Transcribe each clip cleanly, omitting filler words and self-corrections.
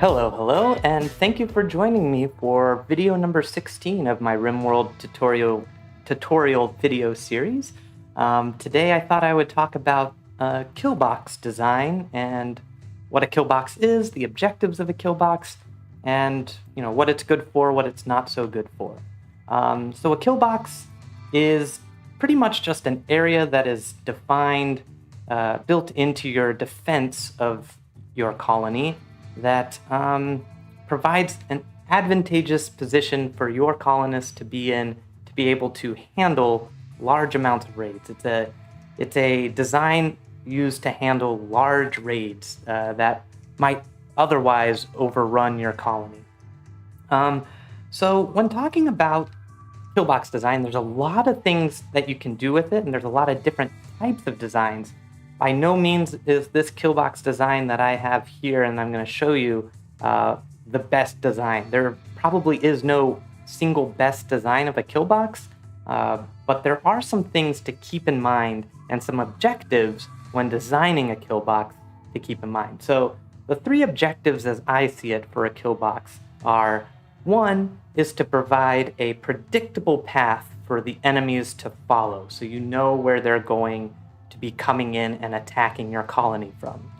Hello, and thank you for joining me for video number 16 of my RimWorld tutorial video series. Today I thought I would talk about killbox design and what a killbox is, the objectives of a killbox, and what it's good for, what it's not so good for. So a killbox is pretty much just an area that is defined, built into your defense of your colony, that provides an advantageous position for your colonists to be in, to be able to handle large amounts of raids. It's a design used to handle large raids that might otherwise overrun your colony. So when talking about killbox design, there's a lot of things that you can do with it, and there's a lot of different types of designs. By no means is this killbox design that I have here and I'm going to show you the best design. There probably is no single best design of a killbox, but there are some things to keep in mind and some objectives when designing a killbox to keep in mind. So the three objectives as I see it for a killbox are: one is to provide a predictable path for the enemies to follow, so you know where they're going to be coming in and attacking your colony from.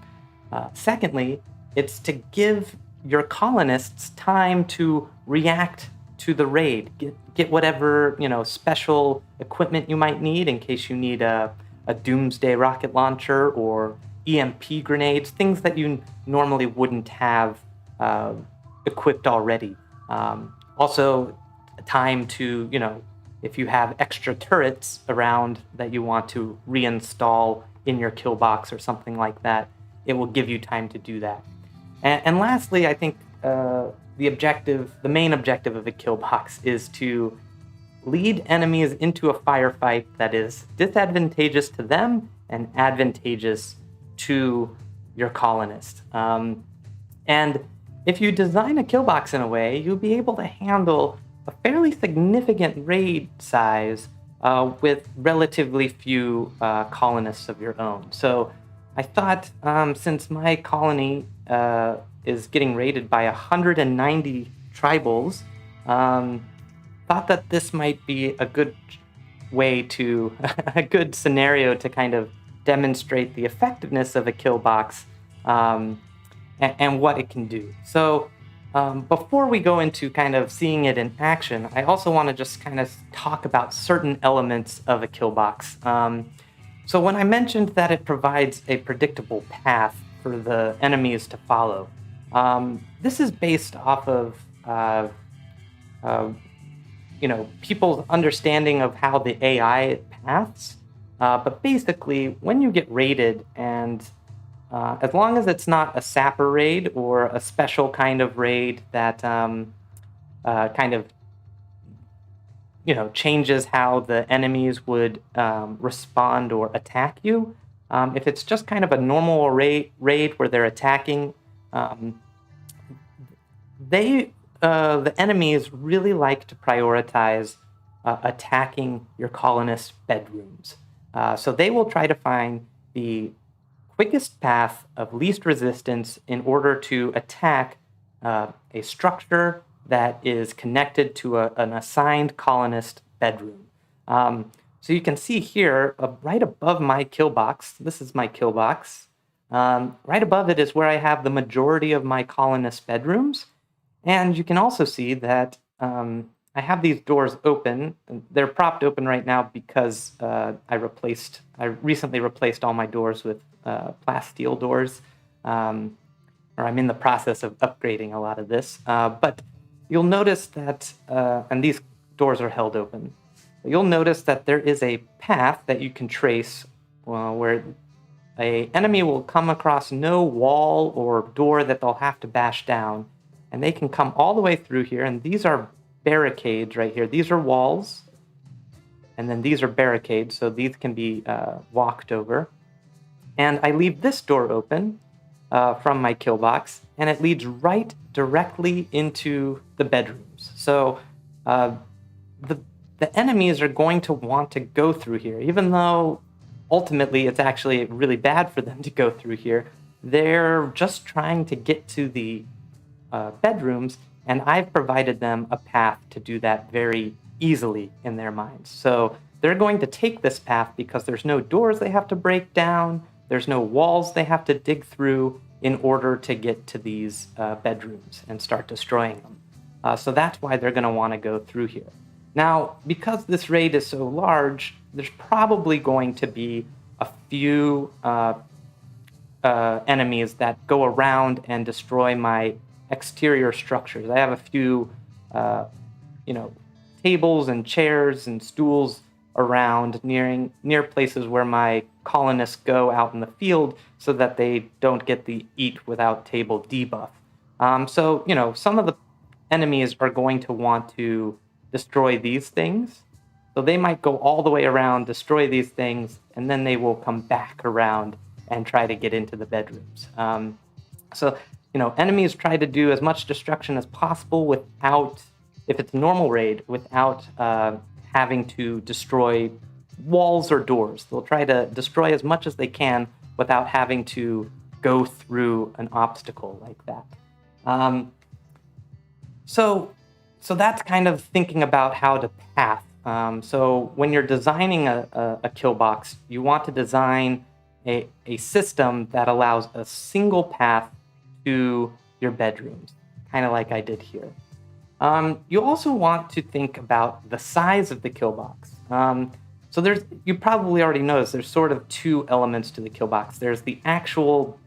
Secondly, it's to give your colonists time to react to the raid, get whatever special equipment you might need in case you need a doomsday rocket launcher or EMP grenades, things that you normally wouldn't have equipped already. Also, time to if you have extra turrets around that you want to reinstall in your killbox or something like that, it will give you time to do that. And lastly, I think the main objective of a killbox is to lead enemies into a firefight that is disadvantageous to them and advantageous to your colonist. And if you design a killbox in a way, you'll be able to handle a fairly significant raid size with relatively few colonists of your own. So I thought, since my colony is getting raided by 190 tribals, thought that this might be a good way to, a good scenario to kind of demonstrate the effectiveness of a killbox and what it can do. So before we go into kind of seeing it in action, I also want to just kind of talk about certain elements of a killbox. So when I mentioned that it provides a predictable path for the enemies to follow, this is based off of people's understanding of how the AI paths. But basically, when you get raided, and as long as it's not a sapper raid or a special kind of raid that changes how the enemies would respond or attack you, if it's just kind of a normal raid where they're attacking, the enemies really like to prioritize attacking your colonists' bedrooms. So they will try to find the quickest path of least resistance in order to attack a structure that is connected to an assigned colonist bedroom. So you can see here, right above my killbox, this is my killbox, right above it is where I have the majority of my colonist bedrooms. And you can also see that I have these doors open. They're propped open right now because I recently replaced all my doors with plasteel doors, or I'm in the process of upgrading a lot of this. But you'll notice that, and these doors are held open, you'll notice that there is a path that you can trace where an enemy will come across no wall or door that they'll have to bash down, and they can come all the way through here, and these are barricades right here. These are walls, and then these are barricades, so these can be walked over. And I leave this door open from my killbox, and it leads right directly into the bedrooms. So the enemies are going to want to go through here, even though ultimately it's actually really bad for them to go through here. They're just trying to get to the bedrooms, and I've provided them a path to do that very easily in their minds. So they're going to take this path because there's no doors they have to break down, there's no walls they have to dig through in order to get to these bedrooms and start destroying them. So that's why they're going to want to go through here. Now, because this raid is so large, there's probably going to be a few enemies that go around and destroy my exterior structures. I have a few, tables and chairs and stools around near places where my colonists go out in the field so that they don't get the eat without table debuff. Some of the enemies are going to want to destroy these things. So they might go all the way around, destroy these things, and then they will come back around and try to get into the bedrooms. Enemies try to do as much destruction as possible without, if it's a normal raid, without having to destroy walls or doors. They'll try to destroy as much as they can without having to go through an obstacle like that. So that's kind of thinking about how to path. So when you're designing a kill box, you want to design a system that allows a single path to your bedrooms, kind of like I did here. You also want to think about the size of the kill box. You probably already noticed there's sort of two elements to the kill box. There's the actual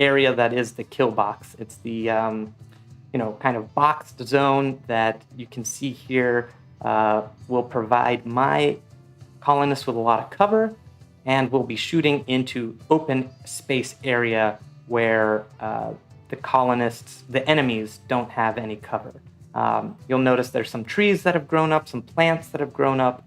area that is the kill box. It's the kind of boxed zone that you can see here will provide my colonists with a lot of cover, and will be shooting into open space area where the enemies don't have any cover. You'll notice there's some trees that have grown up, some plants that have grown up.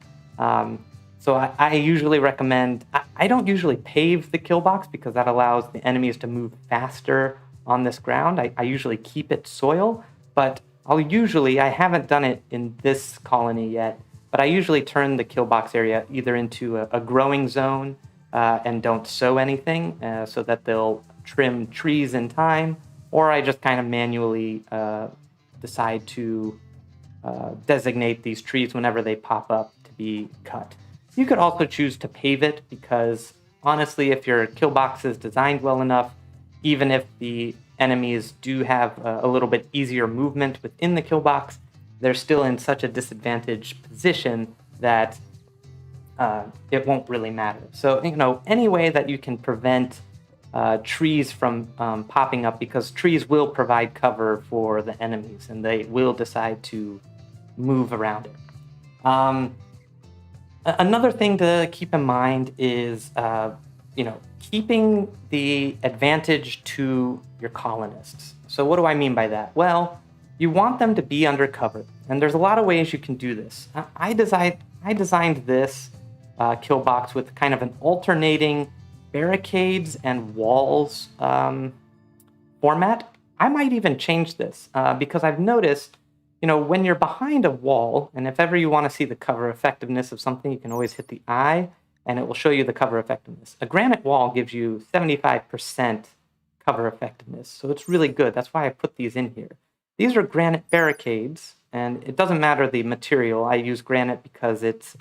So I usually recommend, I don't usually pave the kill box because that allows the enemies to move faster on this ground. I usually keep it soil, but I haven't done it in this colony yet, but I usually turn the kill box area either into a growing zone and don't sow anything so that they'll trim trees in time, or I just kind of manually decide to designate these trees whenever they pop up to be cut. You could also choose to pave it because honestly, if your kill box is designed well enough, even if the enemies do have a little bit easier movement within the kill box, they're still in such a disadvantaged position that it won't really matter. So, any way that you can prevent trees from popping up, because trees will provide cover for the enemies and they will decide to move around it. Another thing to keep in mind is, keeping the advantage to your colonists. So what do I mean by that? Well, you want them to be under cover, and there's a lot of ways you can do this. I designed this kill box with kind of an alternating barricades and walls format. I might even change this because I've noticed, when you're behind a wall, and if ever you want to see the cover effectiveness of something, you can always hit the eye and it will show you the cover effectiveness. A granite wall gives you 75% cover effectiveness, so it's really good. That's why I put these in here. These are granite barricades, and it doesn't matter the material. I use granite because it's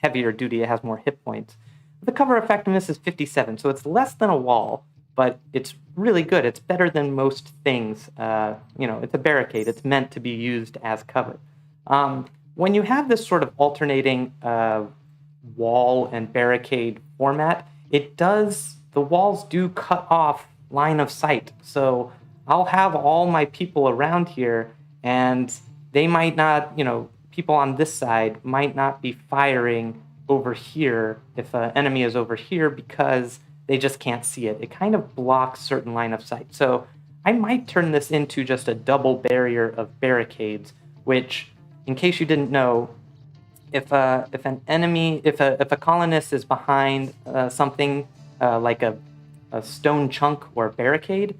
heavier duty, it has more hit points. The cover effectiveness is 57, so it's less than a wall, but it's really good. It's better than most things. It's a barricade. It's meant to be used as cover. When you have this sort of alternating wall and barricade format, the walls do cut off line of sight. So I'll have all my people around here, and they might not, people on this side might not be firing over here if an enemy is over here because they just can't see it. It kind of blocks certain line of sight. So I might turn this into just a double barrier of barricades, which, in case you didn't know, if a colonist is behind something like a stone chunk or a barricade,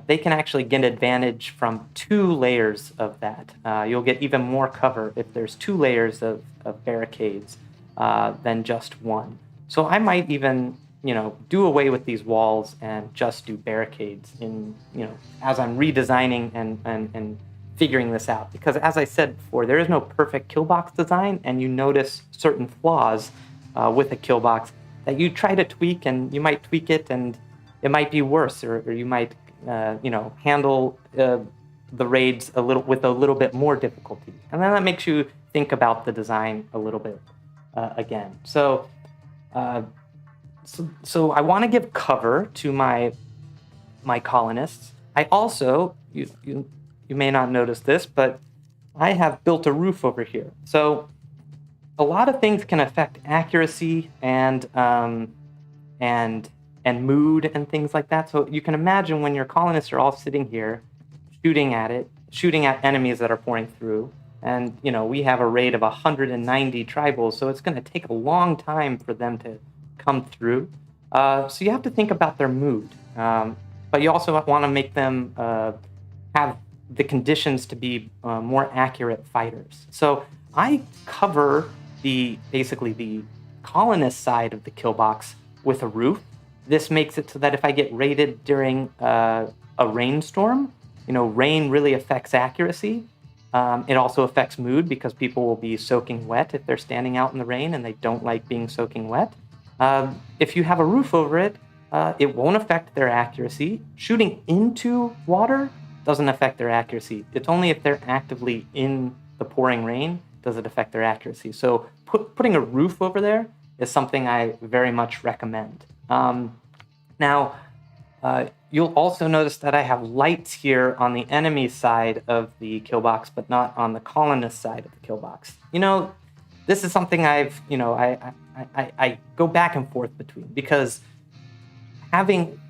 they can actually get advantage from 2 layers of that. You'll get even more cover if there's 2 layers of barricades than just one. So I might even do away with these walls and just do barricades as I'm redesigning and figuring this out. Because as I said before, there is no perfect killbox design, and you notice certain flaws with a killbox that you try to tweak, and you might tweak it and it might be worse, or you might handle the raids with a little bit more difficulty. And then that makes you think about the design a little bit again. So I want to give cover to my colonists. I also, you may not notice this, but I have built a roof over here. So a lot of things can affect accuracy and mood and things like that. So you can imagine when your colonists are all sitting here, shooting at enemies that are pouring through. And we have a raid of 190 tribals, so it's going to take a long time for them to come through. So you have to think about their mood, but you also want to make them have the conditions to be more accurate fighters. So I cover basically the colonist side of the killbox with a roof. This makes it so that if I get raided during a rainstorm, rain really affects accuracy. It also affects mood because people will be soaking wet if they're standing out in the rain and they don't like being soaking wet. If you have a roof over it, it won't affect their accuracy. Shooting into water doesn't affect their accuracy. It's only if they're actively in the pouring rain does it affect their accuracy. So putting a roof over there is something I very much recommend. Now, you'll also notice that I have lights here on the enemy side of the killbox, but not on the colonist side of the killbox. This is something I go back and forth between, because having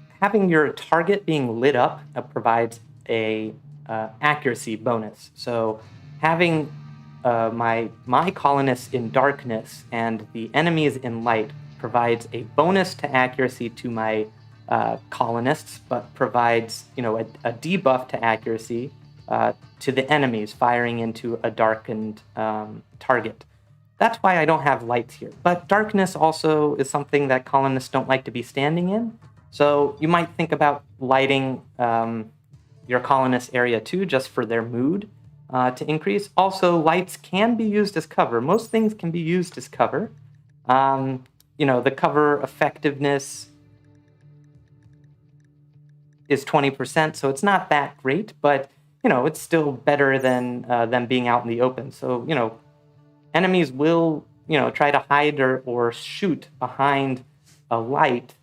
your target being lit up provides a accuracy bonus. So having my colonists in darkness and the enemies in light provides a bonus to accuracy to my colonists, but provides a debuff to accuracy to the enemies firing into a darkened target. That's why I don't have lights here. But darkness also is something that colonists don't like to be standing in. So you might think about lighting your colonist area too, just for their mood to increase. Also, lights can be used as cover. Most things can be used as cover. The cover effectiveness is 20%, so it's not that great, but it's still better than them being out in the open. So enemies will try to hide or shoot behind a light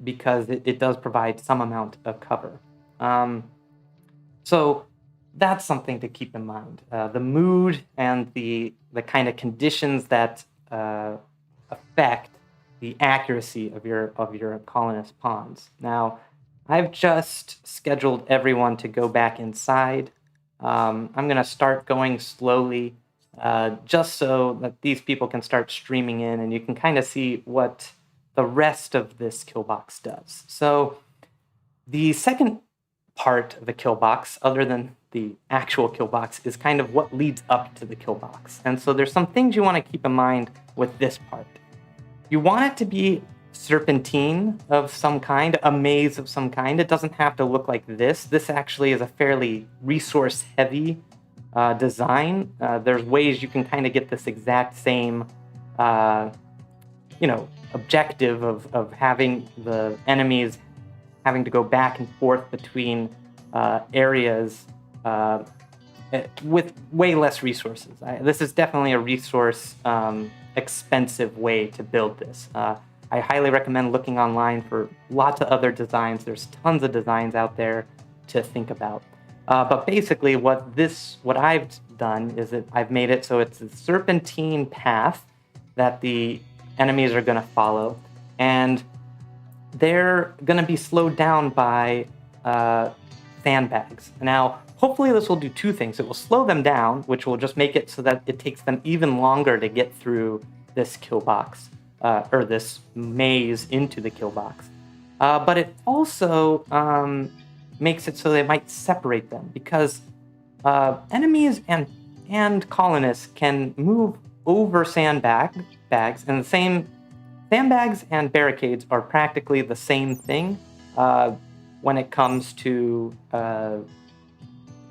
because it does provide some amount of cover. So that's something to keep in mind. The mood and the kind of conditions that affect the accuracy of your colonist pawns. Now, I've just scheduled everyone to go back inside. I'm going to start going slowly just so that these people can start streaming in and you can kind of see what the rest of this killbox does. So the second part of the killbox, other than the actual killbox, is kind of what leads up to the killbox. And so there's some things you want to keep in mind with this part. You want it to be serpentine of some kind, a maze of some kind. It doesn't have to look like this. This actually is a fairly resource-heavy design. There's ways you can kind of get this exact same, objective of having the enemies having to go back and forth between areas with way less resources. This is definitely a resource expensive way to build this. I highly recommend looking online for lots of other designs. There's tons of designs out there to think about. But basically what I've done is that I've made it so it's a serpentine path that the enemies are going to follow. And they're going to be slowed down by sandbags. Now, hopefully this will do two things. It will slow them down, which will just make it so that it takes them even longer to get through this killbox. Or this maze into the killbox. But it also makes it so they might separate them, because enemies and colonists can move over sandbags, and the same Sandbags and barricades are practically the same thing when it comes to the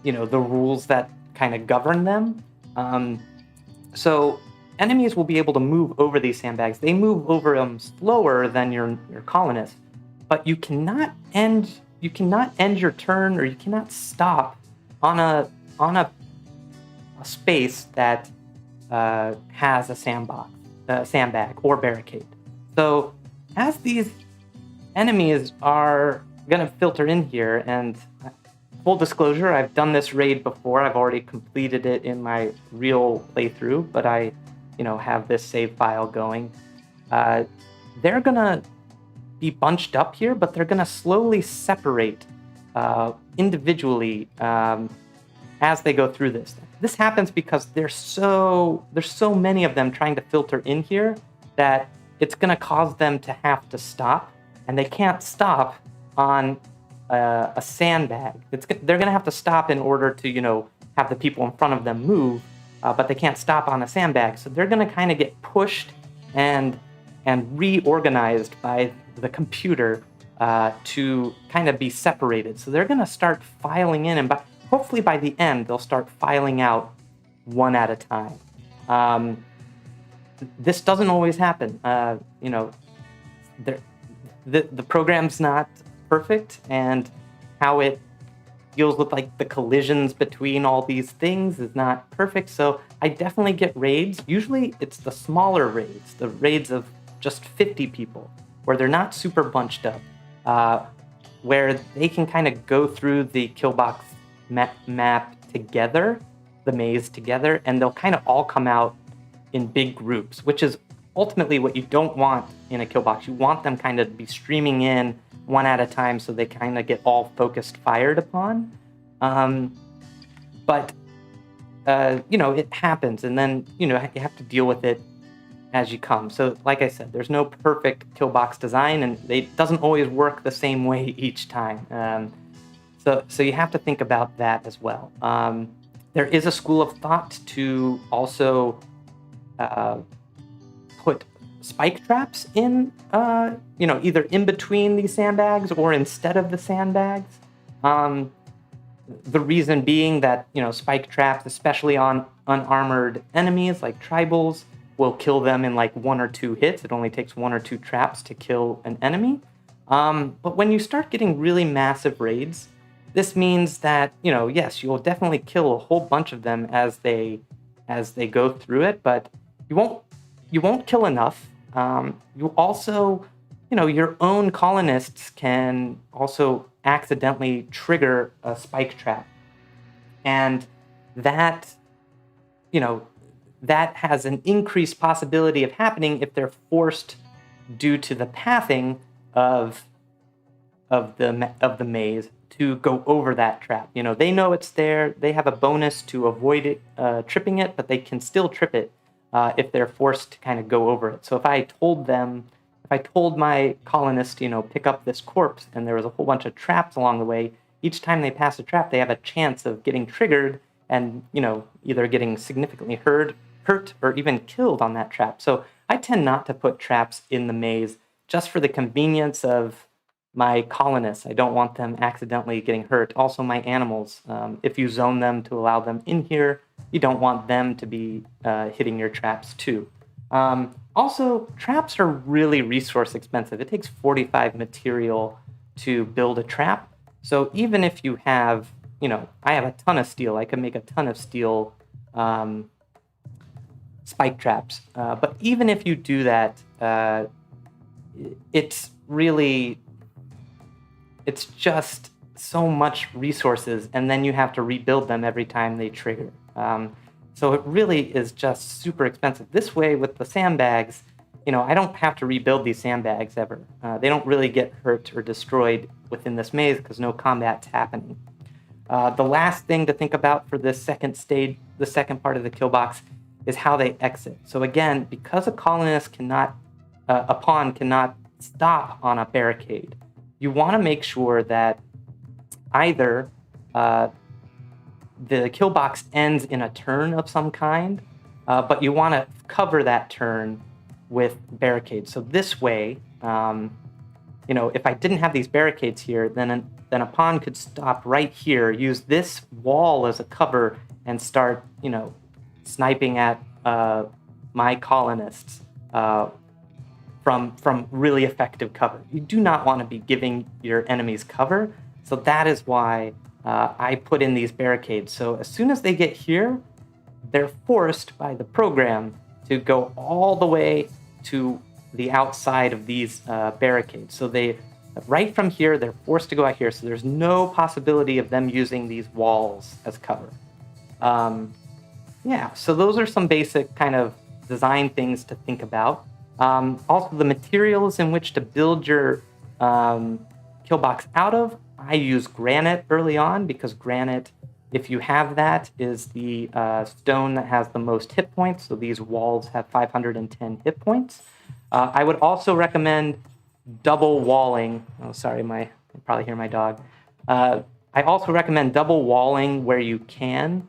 rules that kind of govern them. So enemies will be able to move over these sandbags. They move over them slower than your colonists, but you cannot end your turn, or you cannot stop on a space that has a sandbag or barricade. So as these enemies are going to filter in here, and full disclosure, I've done this raid before. I've already completed it in my real playthrough, but I have this save file going. They're going to be bunched up here, but they're going to slowly separate individually as they go through this. This happens because there's so many of them trying to filter in here that it's going to cause them to have to stop, and they can't stop on a sandbag. They're going to have to stop in order to have the people in front of them move, but they can't stop on a sandbag. So they're going to kind of get pushed and reorganized by the computer to kind of be separated. So they're going to start filing in, and hopefully by the end they'll start filing out one at a time. This doesn't always happen. The program's not perfect, and how it deals with like the collisions between all these things is not perfect. So I definitely get raids. Usually it's the smaller raids, the raids of just 50 people, where they're not super bunched up, where they can kind of go through the Killbox map together, the maze together, and they'll kind of all come out in big groups, which is ultimately what you don't want in a Killbox. You want them kind of be streaming in one at a time, so they kind of get all focused fired upon. But it happens, and then you have to deal with it as you come. So like I said, there's no perfect Killbox design, and it doesn't always work the same way each time. So you have to think about that as well. There is a school of thought to also put spike traps in, either in between these sandbags or instead of the sandbags. The reason being that, spike traps, especially on unarmored enemies like tribals, will kill them in like 1 or 2 hits. It only takes 1 or 2 traps to kill an enemy. But when you start getting really massive raids, this means that, yes, you'll definitely kill a whole bunch of them as they go through it, but you won't kill enough. You also, your own colonists can also accidentally trigger a spike trap. And that has an increased possibility of happening if they're forced due to the pathing of the maze to go over that trap. They know it's there. They have a bonus to avoid it, tripping it, but they can still trip it if they're forced to kind of go over it. So if I told my colonists, pick up this corpse, and there was a whole bunch of traps along the way, each time they pass a trap, they have a chance of getting triggered and, either getting significantly hurt or even killed on that trap. So I tend not to put traps in the maze just for the convenience of my colonists. I don't want them accidentally getting hurt. Also, my animals, if you zone them to allow them in here, you don't want them to be hitting your traps too. Also, traps are really resource expensive. It takes 45 material to build a trap. So even if you have, I have a ton of steel. I can make a ton of steel spike traps. But even if you do that, it's just so much resources, and then you have to rebuild them every time they trigger. So it really is just super expensive. This way, with the sandbags, I don't have to rebuild these sandbags ever. They don't really get hurt or destroyed within this maze because no combat's happening. The last thing to think about for this second stage, the second part of the Killbox, is how they exit. So again, because a colonist a pawn cannot stop on a barricade, you want to make sure that either the Killbox ends in a turn of some kind, but you want to cover that turn with barricades. So this way, if I didn't have these barricades here, then a pawn could stop right here, use this wall as a cover, and start, sniping at my colonists from really effective cover. You do not want to be giving your enemies cover, so that is why I put in these barricades. So as soon as they get here, they're forced by the program to go all the way to the outside of these barricades. So right from here, they're forced to go out here. So there's no possibility of them using these walls as cover. So those are some basic kind of design things to think about. Also, the materials in which to build your killbox out of. I use granite early on because granite, if you have that, is the stone that has the most hit points. So these walls have 510 hit points. I would also recommend double walling. Oh, sorry, you probably hear my dog. I also recommend double walling where you can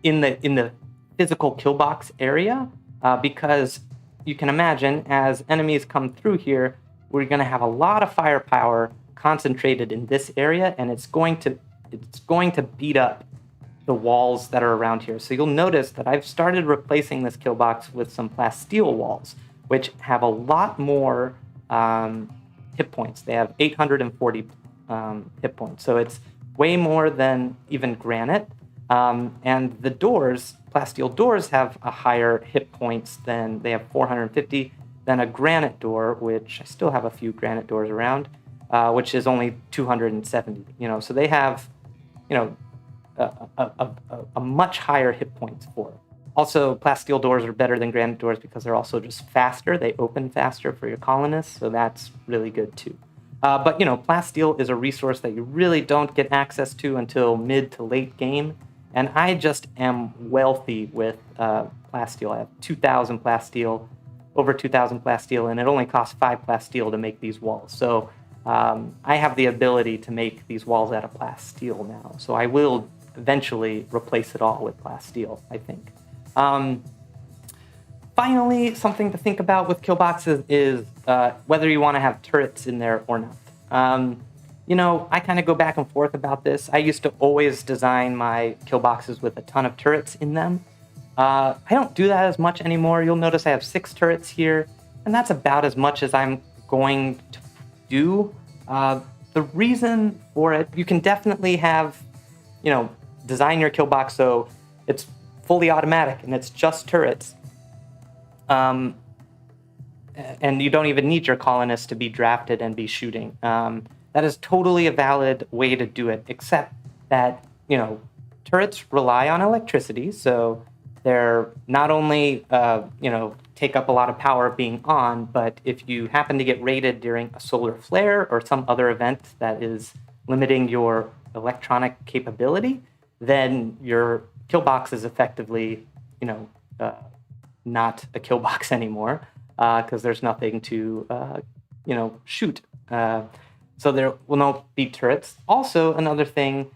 in the physical killbox area, because you can imagine as enemies come through here, we're going to have a lot of firepower concentrated in this area, and it's going to beat up the walls that are around here. So you'll notice that I've started replacing this killbox with some plasteel walls, which have a lot more hit points. They have 840 hit points, so it's way more than even granite. And the doors, plasteel doors, have a higher hit points than, they have 450 than a granite door, which I still have a few granite doors around, which is only 270. So they have, a much higher hit points for it. Also, plasteel doors are better than granite doors because they're also just faster. They open faster for your colonists, so that's really good too. But plasteel is a resource that you really don't get access to until mid to late game. And I just am wealthy with plasteel. I have 2,000 plasteel, over 2,000 plasteel, and it only costs 5 plasteel to make these walls. So I have the ability to make these walls out of plasteel now. So I will eventually replace it all with plasteel, I think. Finally, something to think about with killboxes is whether you want to have turrets in there or not. I kind of go back and forth about this. I used to always design my killboxes with a ton of turrets in them. I don't do that as much anymore. You'll notice I have 6 turrets here, and that's about as much as I'm going to do. The reason for it, you can definitely have, design your killbox so it's fully automatic and it's just turrets. And you don't even need your colonists to be drafted and be shooting. That is totally a valid way to do it, except that, turrets rely on electricity, so they're not only, take up a lot of power being on, but if you happen to get raided during a solar flare or some other event that is limiting your electronic capability, then your killbox is effectively, not a killbox anymore, because there's nothing to, shoot. So there will not be turrets. Also, another thing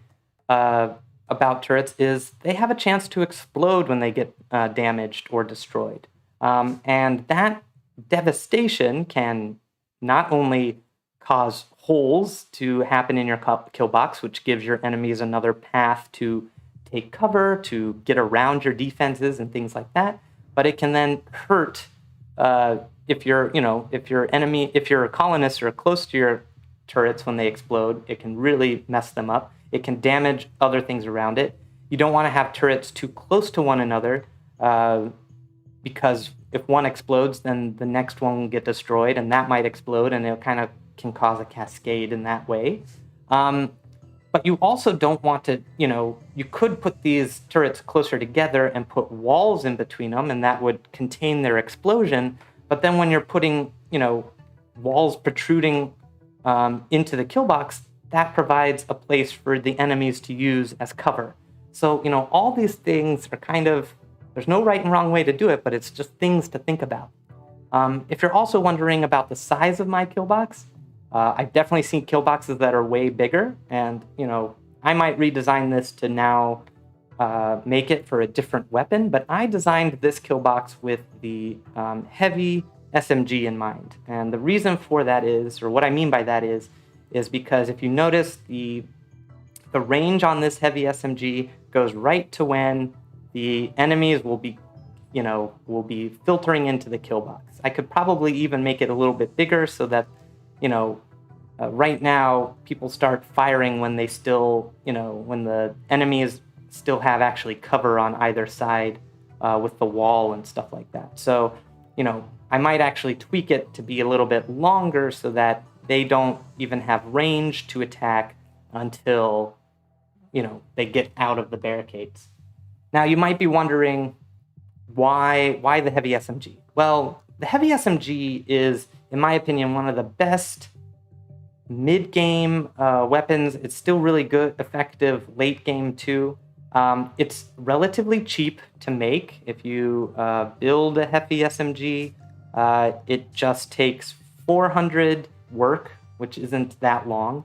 about turrets is they have a chance to explode when they get damaged or destroyed. And that devastation can not only cause holes to happen in your killbox, which gives your enemies another path to take cover, to get around your defenses and things like that, but it can then hurt if your colonists are close to your turrets when they explode. It can really mess them up. It can damage other things around it. You don't want to have turrets too close to one another, because if one explodes, then the next one will get destroyed, and that might explode, and it kind of can cause a cascade in that way. But you also don't want to, you could put these turrets closer together and put walls in between them, and that would contain their explosion. But then when you're putting, walls protruding into the killbox, that provides a place for the enemies to use as cover. So, all these things are kind of, there's no right and wrong way to do it, but it's just things to think about. If you're also wondering about the size of my killbox, I've definitely seen killboxes that are way bigger, and, I might redesign this to now make it for a different weapon, but I designed this kill box with the heavy SMG in mind. And the reason for that is, or what I mean by that is because if you notice, the range on this heavy SMG goes right to when the enemies will be filtering into the kill box. I could probably even make it a little bit bigger so that, right now people start firing when they still, when the enemies still have actually cover on either side with the wall and stuff like that. So, I might actually tweak it to be a little bit longer so that they don't even have range to attack until, they get out of the barricades. Now, you might be wondering, why the heavy SMG? Well, the heavy SMG is, in my opinion, one of the best mid-game weapons. It's still really good, effective late game too. It's relatively cheap to make. If you build a heavy SMG, it just takes 400 work, which isn't that long.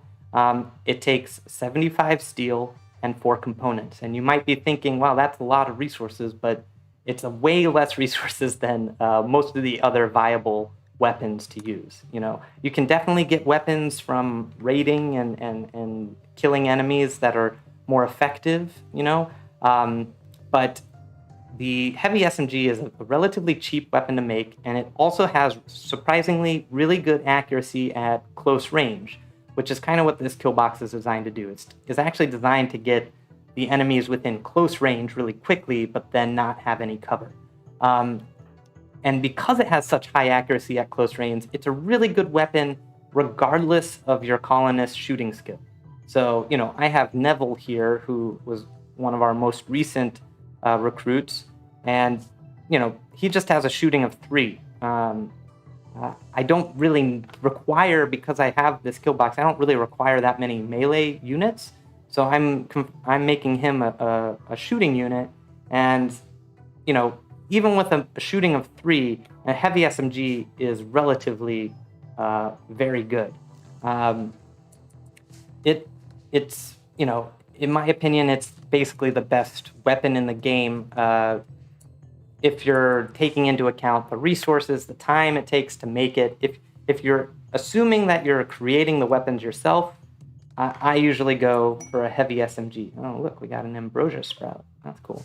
It takes 75 steel and 4 components. And you might be thinking, wow, that's a lot of resources, but it's a way less resources than most of the other viable weapons to use. You can definitely get weapons from raiding and killing enemies that are more effective, but the heavy SMG is a relatively cheap weapon to make, and it also has surprisingly really good accuracy at close range, which is kind of what this kill box is designed to do. It's actually designed to get the enemies within close range really quickly, but then not have any cover. And because it has such high accuracy at close range, it's a really good weapon regardless of your colonist shooting skill. So, I have Neville here, who was one of our most recent recruits, and, he just has a shooting of 3. I don't really require, because I have this kill box, I don't really require that many melee units. So I'm making him a shooting unit, and, even with a shooting of 3, a heavy SMG is relatively very good. It's in my opinion, it's basically the best weapon in the game if you're taking into account the resources, the time it takes to make it. If you're assuming that you're creating the weapons yourself, I usually go for a heavy SMG. Oh, look, we got an ambrosia sprout. That's cool.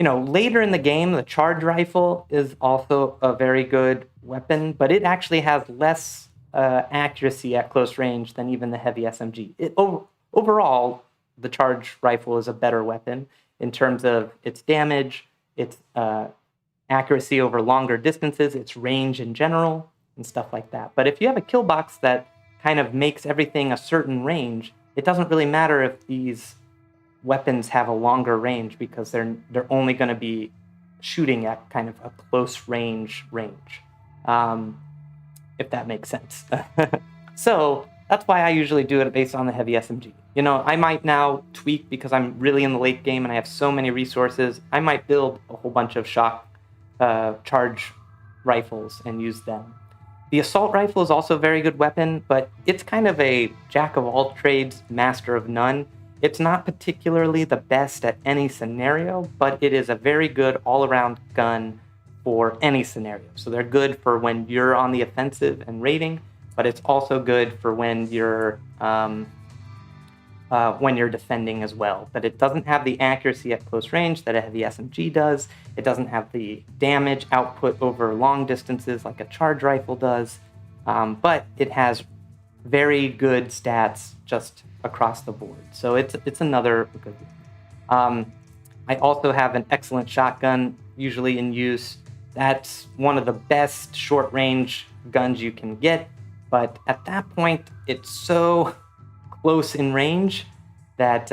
Later in the game, the charge rifle is also a very good weapon, but it actually has less accuracy at close range than even the heavy SMG. Overall, the charge rifle is a better weapon in terms of its damage, its accuracy over longer distances, its range in general, and stuff like that. But if you have a kill box that kind of makes everything a certain range, it doesn't really matter if these weapons have a longer range, because they're only going to be shooting at kind of a close range, if that makes sense. So that's why I usually do it based on the heavy SMG. I might now tweak, because I'm really in the late game and I have so many resources, I might build a whole bunch of shock charge rifles and use them. The assault rifle is also a very good weapon, but it's kind of a jack of all trades, master of none. It's not particularly the best at any scenario, but it is a very good all-around gun for any scenario. So they're good for when you're on the offensive and raiding, but it's also good for when you're defending as well. But it doesn't have the accuracy at close range that a heavy SMG does. It doesn't have the damage output over long distances like a charge rifle does, but it has very good stats just across the board. So it's another good one. I also have an excellent shotgun usually in use. That's one of the best short-range guns you can get, but at that point, it's so close in range that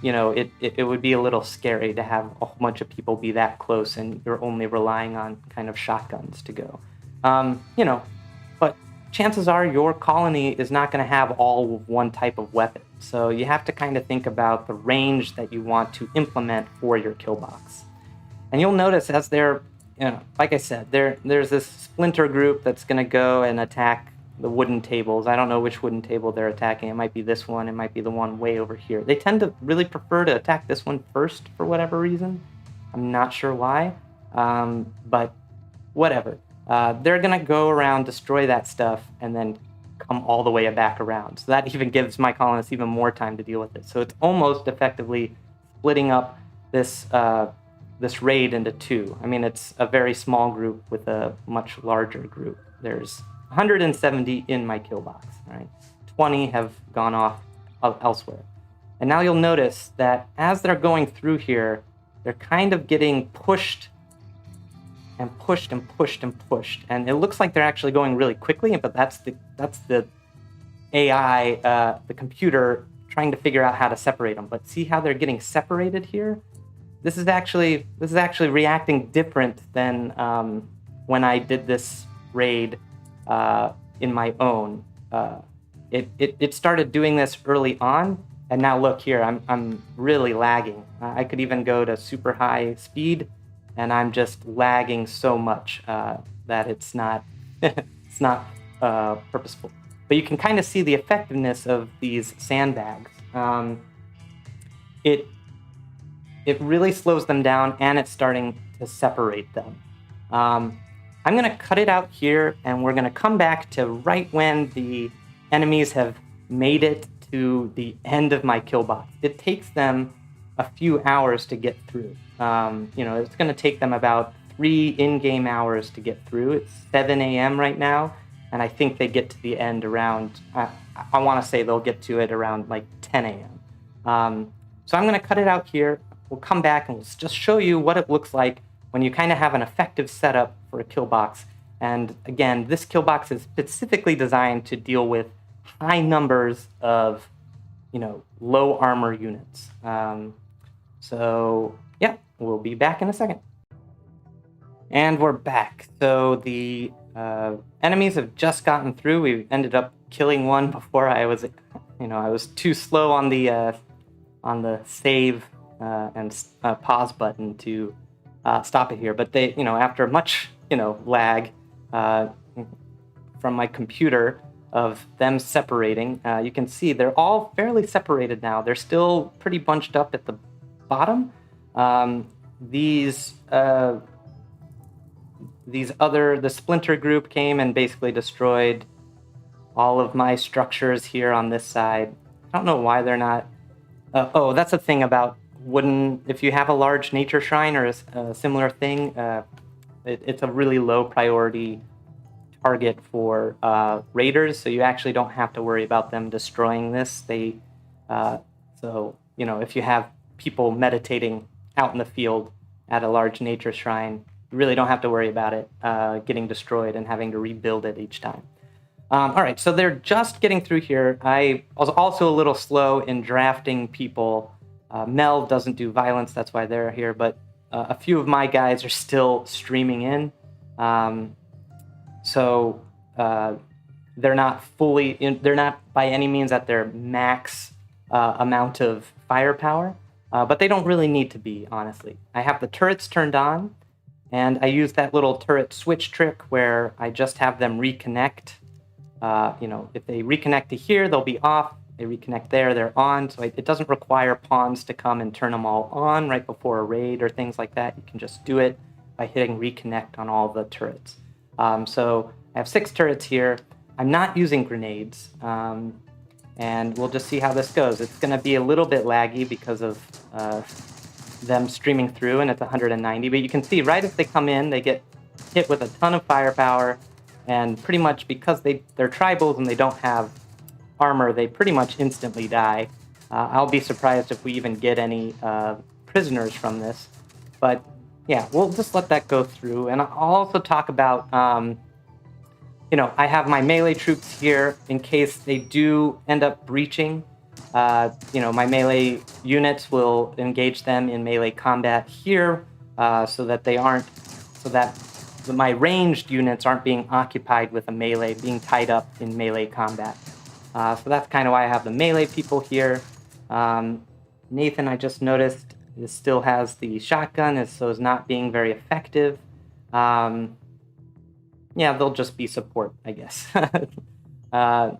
it would be a little scary to have a whole bunch of people be that close and you're only relying on kind of shotguns to go. But chances are your colony is not going to have all of one type of weapon. So you have to kind of think about the range that you want to implement for your kill box. And you'll notice as they're, like I said, there's this splinter group that's going to go and attack wooden tables. I don't know which wooden table they're attacking. It might be this one. It might be the one way over here. They tend to really prefer to attack this one first for whatever reason. I'm not sure why, but whatever. They're going to go around, destroy that stuff, and then come all the way back around. So that even gives my colonists even more time to deal with it. So it's almost effectively splitting up this this raid into two. I mean, it's a very small group with a much larger group. There's 170 in my kill box, right? 20 have gone off elsewhere. And now you'll notice that as they're going through here, they're kind of getting pushed and pushed and pushed and pushed. And it looks like they're actually going really quickly, but that's the AI, the computer, trying to figure out how to separate them. But see how they're getting separated here? This is actually reacting different than when I did this raid in my own. It started doing this early on, and now look here, I'm really lagging. I could even go to super high speed, and I'm just lagging so much that it's not it's not purposeful. But you can kind of see the effectiveness of these sandbags. It really slows them down, and it's starting to separate them. I'm going to cut it out here, and we're going to come back to right when the enemies have made it to the end of my kill box. It takes them a few hours to get through. It's going to take them about 3 in-game hours to get through. It's 7 a.m. right now, and I think they get to the end around, I want to say they'll get to it around like 10 a.m. So I'm going to cut it out here. We'll come back and we'll just show you what it looks like when you kind of have an effective setup for a kill box. And again, this kill box is specifically designed to deal with high numbers of, low armor units. So yeah, we'll be back in a second. And we're back. So the enemies have just gotten through. We ended up killing one before I was too slow on the save and pause button to stop it here. But they, after much, lag from my computer of them separating, you can see they're all fairly separated now. They're still pretty bunched up at the bottom. The splinter group came and basically destroyed all of my structures here on this side. I don't know why they're not. That's a thing about wooden. If you have a large nature shrine or a similar thing, it's a really low priority target for raiders, so you actually don't have to worry about them destroying this. If you have people meditating out in the field at a large nature shrine, you really don't have to worry about it getting destroyed and having to rebuild it each time. All right, so they're just getting through here. I was also a little slow in drafting people. Mel doesn't do violence, that's why they're here, but a few of my guys are still streaming in. They're not they're not by any means at their max amount of firepower, but they don't really need to be, honestly. I have the turrets turned on, and I use that little turret switch trick where I just have them reconnect. If they reconnect to here, they'll be off. They reconnect there, they're on. So it doesn't require pawns to come and turn them all on right before a raid or things like that. You can just do it by hitting reconnect on all the turrets. So I have 6 turrets here. I'm not using grenades, and we'll just see how this goes. It's going to be a little bit laggy because of them streaming through, and it's 190. But you can see right as they come in, they get hit with a ton of firepower, and pretty much because they're tribals and they don't have armor, they pretty much instantly die. I'll be surprised if we even get any prisoners from this. But yeah, we'll just let that go through. And I'll also talk about, I have my melee troops here in case they do end up breaching. My melee units will engage them in melee combat here so that my ranged units aren't being occupied with being tied up in melee combat. So that's kind of why I have the melee people here. Nathan, I just noticed, still has the shotgun, so is not being very effective. They'll just be support, I guess. So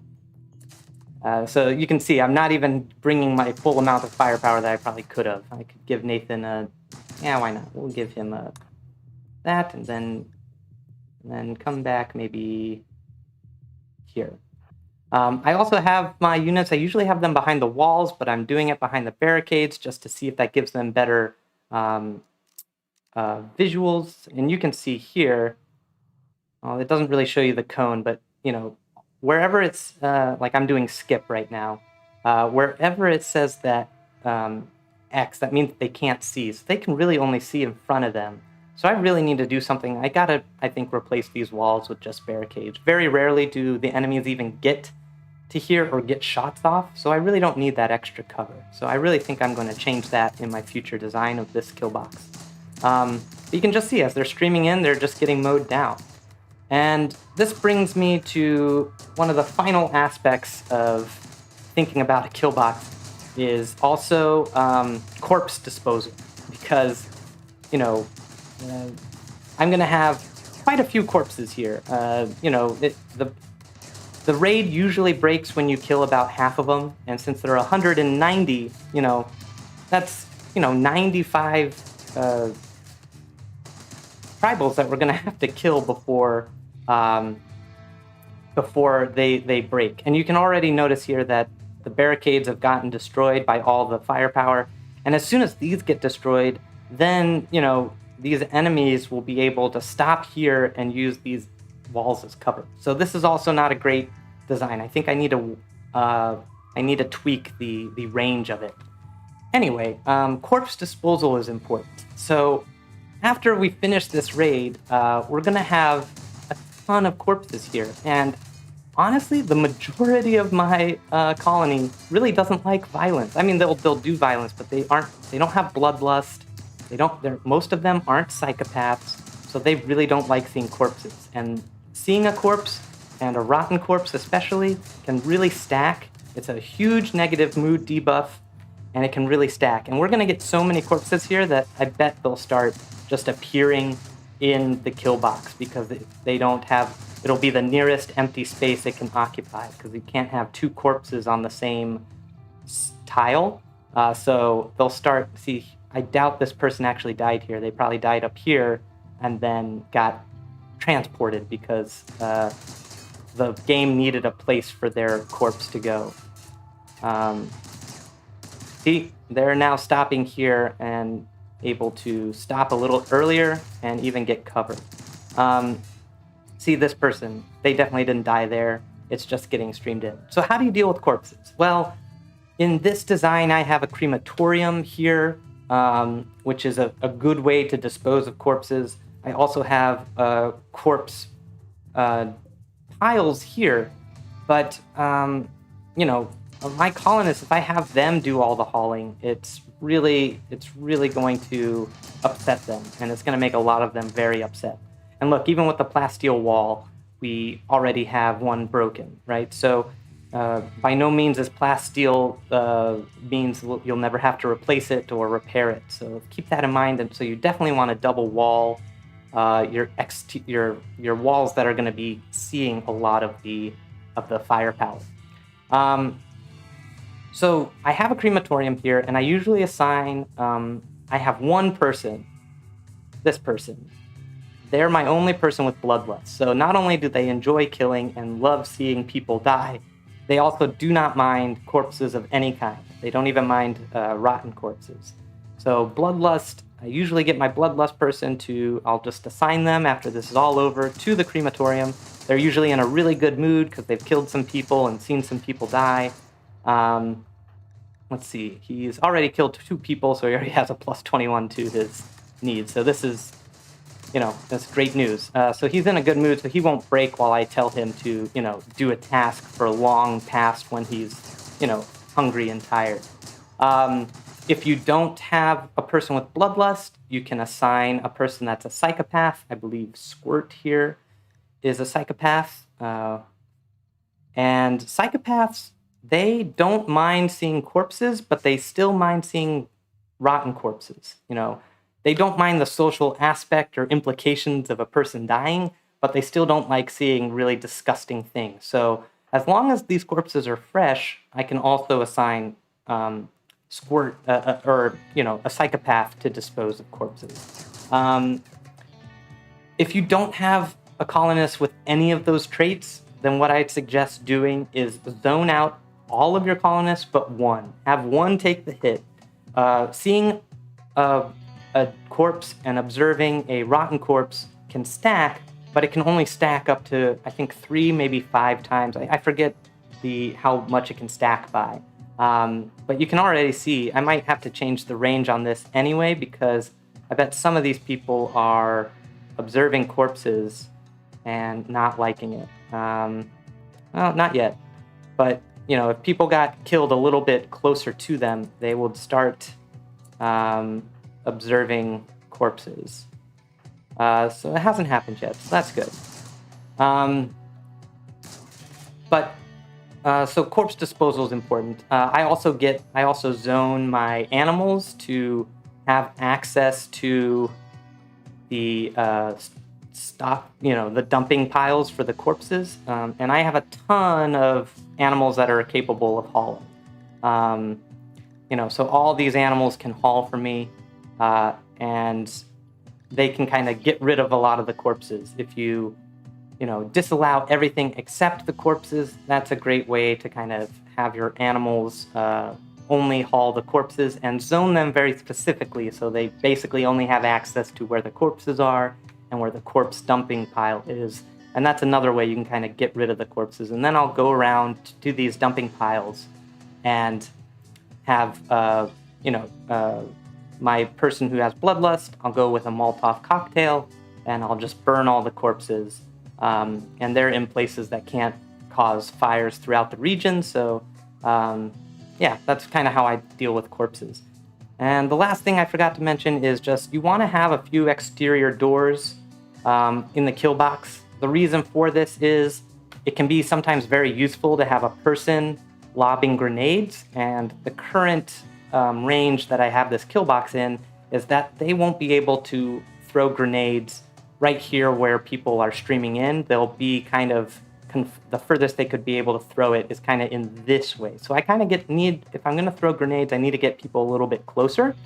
you can see I'm not even bringing my full amount of firepower that I probably could have. I could give Nathan yeah, why not? We'll give him that, and then come back maybe here. I also have my units. I usually have them behind the walls, but I'm doing it behind the barricades just to see if that gives them better visuals. And you can see here, well, it doesn't really show you the cone, but wherever it's like I'm doing skip right now, wherever it says that X, that means they can't see. So they can really only see in front of them. So I really need to do something. I gotta, I think, replace these walls with just barricades. Very rarely do the enemies even get to here or get shots off, so I really don't need that extra cover. So I really think I'm going to change that in my future design of this kill box. But you can just see as they're streaming in, they're just getting mowed down. And this brings me to one of the final aspects of thinking about a kill box is also corpse disposal, because I'm going to have quite a few corpses here. The raid usually breaks when you kill about half of them, and since there are 190, that's 95 tribals that we're going to have to kill before they break. And you can already notice here that the barricades have gotten destroyed by all the firepower, and as soon as these get destroyed, then these enemies will be able to stop here and use these walls as cover. So this is also not a great design. I think I need to tweak the range of it. Anyway, corpse disposal is important. So after we finish this raid, we're gonna have a ton of corpses here, and honestly, the majority of my colony really doesn't like violence. I mean, they'll do violence, but they don't have bloodlust. Most of them aren't psychopaths, so they really don't like seeing corpses. And seeing a corpse, and a rotten corpse especially, can really stack. It's a huge negative mood debuff, and it can really stack. And we're going to get so many corpses here that I bet they'll start just appearing in the kill box, because it'll be the nearest empty space it can occupy, because you can't have two corpses on the same tile. So they'll start, see, I doubt this person actually died here. They probably died up here and then got transported because the game needed a place for their corpse to go. See, they're now stopping here and able to stop a little earlier and even get cover. See, this person, they definitely didn't die there. It's just getting streamed in. So how do you deal with corpses? Well, in this design, I have a crematorium here, which is a good way to dispose of corpses. I also have corpse piles here, but my colonists, if I have them do all the hauling, it's really going to upset them, and it's going to make a lot of them very upset. And look, even with the plasteel wall, we already have one broken, right? So by no means is plasteel means you'll never have to replace it or repair it. So keep that in mind. And so you definitely want to double wall your walls that are going to be seeing a lot of the firepower. So I have a crematorium here, and I usually assign, I have one person, this person. They're my only person with bloodlust. So not only do they enjoy killing and love seeing people die, they also do not mind corpses of any kind. They don't even mind rotten corpses. So bloodlust, I usually get my bloodlust person I'll just assign them after this is all over to the crematorium. They're usually in a really good mood because they've killed some people and seen some people die. Let's see, he's already killed 2 people, so he already has a plus 21 to his needs. So this is, that's great news. So he's in a good mood, so he won't break while I tell him to, do a task for long past when he's, hungry and tired. If you don't have a person with bloodlust, you can assign a person that's a psychopath. I believe Squirt here is a psychopath. And psychopaths, they don't mind seeing corpses, but they still mind seeing rotten corpses. They don't mind the social aspect or implications of a person dying, but they still don't like seeing really disgusting things. So As long as these corpses are fresh, I can also assign squirt or a psychopath to dispose of corpses. If you don't have a colonist with any of those traits, then what I'd suggest doing is zone out all of your colonists but one. Have one take the hit. Seeing a corpse and observing a rotten corpse can stack, but it can only stack up to, I think, 3, maybe 5 times. I forget how much it can stack by. But you can already see, I might have to change the range on this anyway, because I bet some of these people are observing corpses and not liking it. Well, not yet. But, if people got killed a little bit closer to them, they would start observing corpses. So it hasn't happened yet, so that's good. So corpse disposal is important. I also zone my animals to have access to the the dumping piles for the corpses. And I have a ton of animals that are capable of hauling. So all these animals can haul for me, and they can kind of get rid of a lot of the corpses. If you disallow everything except the corpses, that's a great way to kind of have your animals only haul the corpses and zone them very specifically, so they basically only have access to where the corpses are and where the corpse dumping pile is. And that's another way you can kind of get rid of the corpses. And then I'll go around to these dumping piles and have my person who has bloodlust, I'll go with a Molotov cocktail and I'll just burn all the corpses. And they're in places that can't cause fires throughout the region. So that's kind of how I deal with corpses. And the last thing I forgot to mention is just you want to have a few exterior doors in the kill box. The reason for this is it can be sometimes very useful to have a person lobbing grenades, and the current range that I have this kill box in is that they won't be able to throw grenades right here where people are streaming in. They'll be kind of, the furthest they could be able to throw it is kind of in this way. So I kind of if I'm going to throw grenades, I need to get people a little bit closer.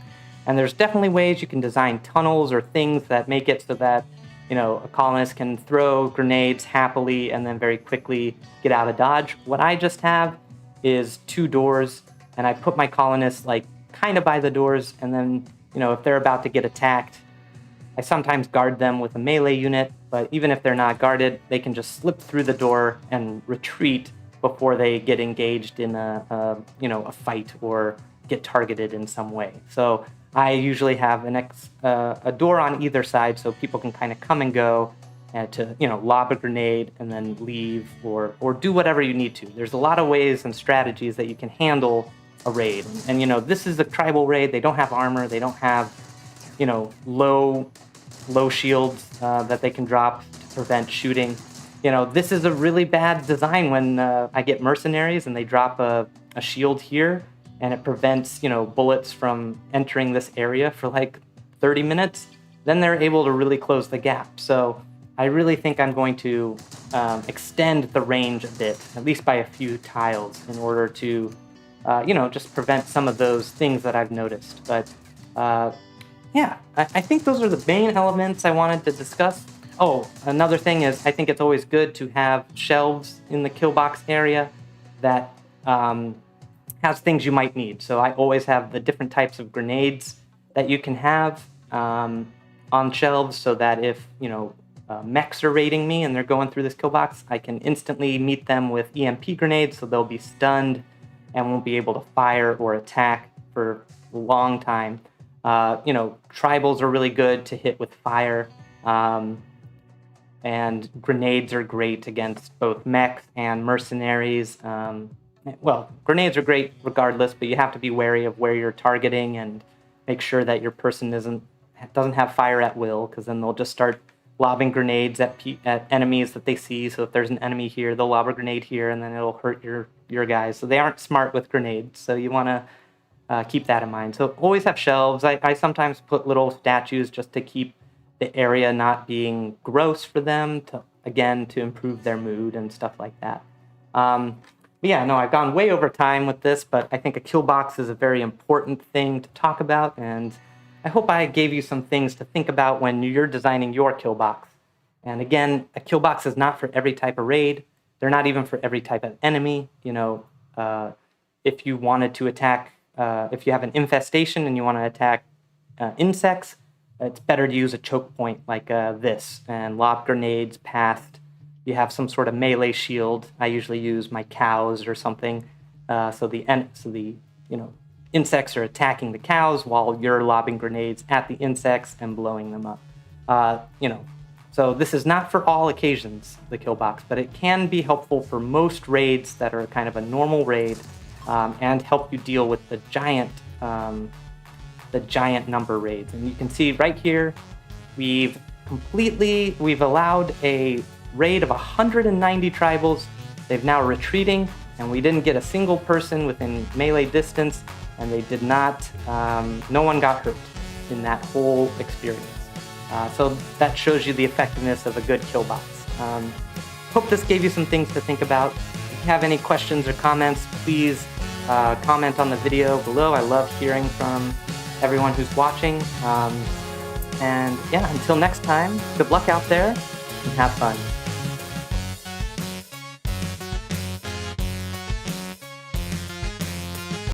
And there's definitely ways you can design tunnels or things that make it so that, a colonist can throw grenades happily and then very quickly get out of dodge. What I just have is 2 doors, and I put my colonists kind of by the doors, and then, if they're about to get attacked, I sometimes guard them with a melee unit, but even if they're not guarded, they can just slip through the door and retreat before they get engaged in a fight or get targeted in some way. So I usually have a door on either side so people can kind of come and go to lob a grenade and then leave or do whatever you need to. There's a lot of ways and strategies that you can handle a raid. And this is a tribal raid. They don't have armor. They don't have low shields that they can drop to prevent shooting. This is a really bad design when I get mercenaries and they drop a shield here and it prevents bullets from entering this area for 30 minutes. Then they're able to really close the gap. So I really think I'm going to extend the range a bit, at least by a few tiles, in order to just prevent some of those things that I've noticed. But I think those are the main elements I wanted to discuss. Oh, another thing is I think it's always good to have shelves in the kill box area that has things you might need. So I always have the different types of grenades that you can have on shelves, so that if mechs are raiding me and they're going through this kill box, I can instantly meet them with EMP grenades, so they'll be stunned and won't be able to fire or attack for a long time. Tribals are really good to hit with fire, and grenades are great against both mechs and mercenaries. Grenades are great regardless, but you have to be wary of where you're targeting and make sure that your person doesn't have fire at will, because then they'll just start lobbing grenades at enemies that they see. So if there's an enemy here, they'll lob a grenade here, and then it'll hurt your guys. So they aren't smart with grenades. So you want to keep that in mind. So always have shelves. I sometimes put little statues just to keep the area not being gross for them, to improve their mood and stuff like that. But yeah, no, I've gone way over time with this, but I think a kill box is a very important thing to talk about, and I hope I gave you some things to think about when you're designing your kill box. And again, a kill box is not for every type of raid. They're not even for every type of enemy. If you wanted to attack, if you have an infestation and you want to attack insects, it's better to use a choke point like this and lob grenades past. You have some sort of melee shield. I usually use my cows or something, so the insects are attacking the cows while you're lobbing grenades at the insects and blowing them up. So this is not for all occasions, the kill box, but it can be helpful for most raids that are kind of a normal raid, and help you deal with the giant number raids. And you can see right here, we've allowed a raid of 190 tribals. They've now retreating, and we didn't get a single person within melee distance, and they did not, no one got hurt in that whole experience. So that shows you the effectiveness of a good kill box. Hope this gave you some things to think about. If you have any questions or comments, please comment on the video below. I love hearing from everyone who's watching. And yeah, until next time, good luck out there and have fun.